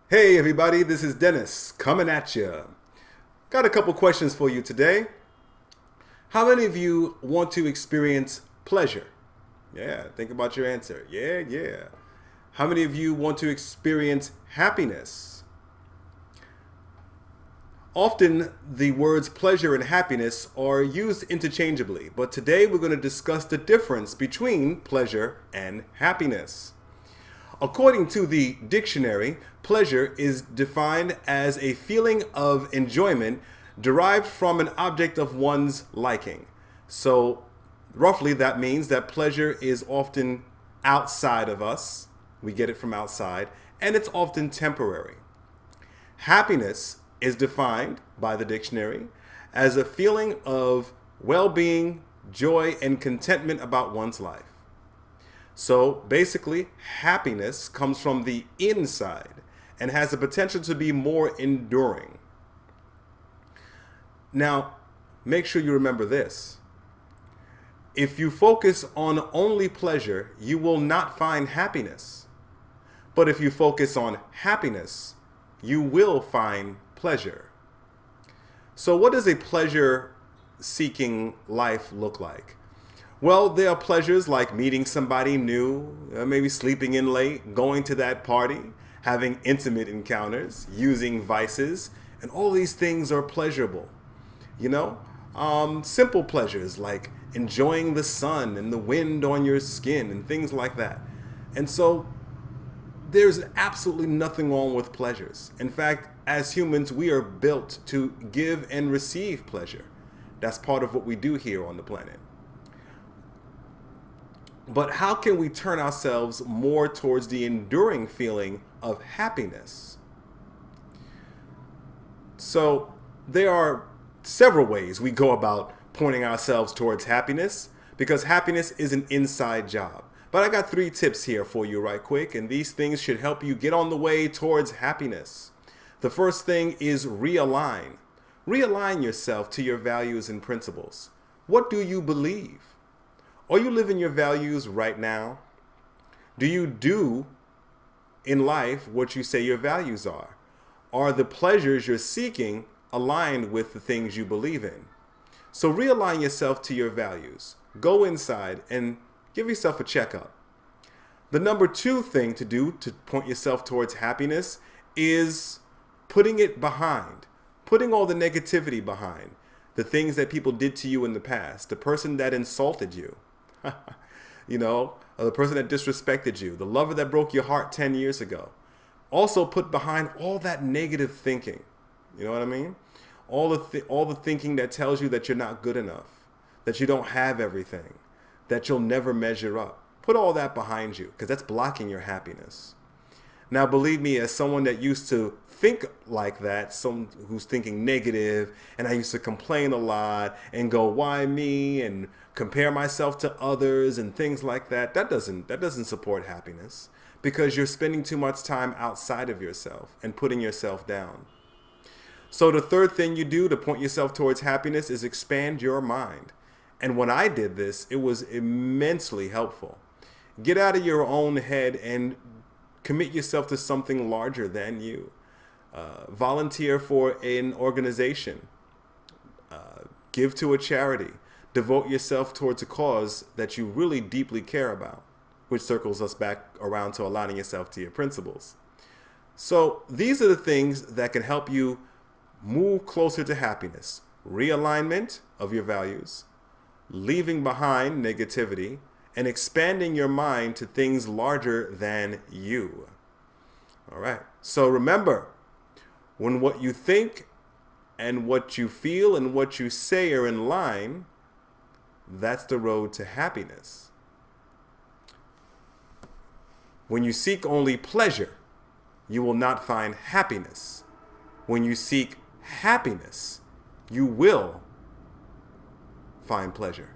Hey everybody, this is Dennis coming at you. Got a couple questions for you today. How many of you want to experience pleasure? Yeah, think about your answer. Yeah. How many of you want to experience happiness? Often the words pleasure and happiness are used interchangeably, but today we're going to discuss the difference between pleasure and happiness. According to the dictionary, pleasure is defined as a feeling of enjoyment derived from an object of one's liking. So, roughly, that means that pleasure is often outside of us. We get it from outside, and it's often temporary. Happiness is defined by the dictionary as a feeling of well being, joy, and contentment about one's life. So basically, happiness comes from the inside and has the potential to be more enduring. Now, make sure you remember this. If you focus on only pleasure, you will not find happiness. But if you focus on happiness, you will find pleasure. So, what does a pleasure seeking life look like? Well, there are pleasures like meeting somebody new, maybe sleeping in late, going to that party, having intimate encounters, using vices, and all these things are pleasurable. You know, simple pleasures like enjoying the sun and the wind on your skin and things like that. And so there's absolutely nothing wrong with pleasures. In fact, as humans, we are built to give and receive pleasure. That's part of what we do here on the planet. But how can we turn ourselves more towards the enduring feeling of happiness? So there are several ways we go about pointing ourselves towards happiness, because happiness is an inside job. But I got 3 tips here for you right quick, and these things should help you get on the way towards happiness. The first thing is realign. Realign yourself to your values and principles. What do you believe? Are you living your values right now? Do you do in life what you say your values are? Are the pleasures you're seeking aligned with the things you believe in? So realign yourself to your values. Go inside and give yourself a checkup. The number 2 thing to do to point yourself towards happiness is putting it behind, putting all the negativity behind, the things that people did to you in the past, the person that insulted you. The person that disrespected you, the lover that broke your heart 10 years ago. Also put behind all that negative thinking. You know what I mean? All the thinking that tells you that you're not good enough, that you don't have everything, that you'll never measure up. Put all that behind you, because that's blocking your happiness. Now, believe me, as someone that used to think like that, someone who's thinking negative, and I used to complain a lot and go, why me? And compare myself to others and things like that. That doesn't support happiness, because you're spending too much time outside of yourself and putting yourself down. So the third thing you do to point yourself towards happiness is expand your mind. And when I did this, it was immensely helpful. Get out of your own head and commit yourself to something larger than you. Volunteer for an organization. Give to a charity. Devote yourself towards a cause that you really deeply care about, which circles us back around to aligning yourself to your principles. So these are the things that can help you move closer to happiness. Realignment of your values, leaving behind negativity, and expanding your mind to things larger than you. All right. So remember, when what you think and what you feel and what you say are in line, that's the road to happiness. When you seek only pleasure, you will not find happiness. When you seek happiness, you will find pleasure.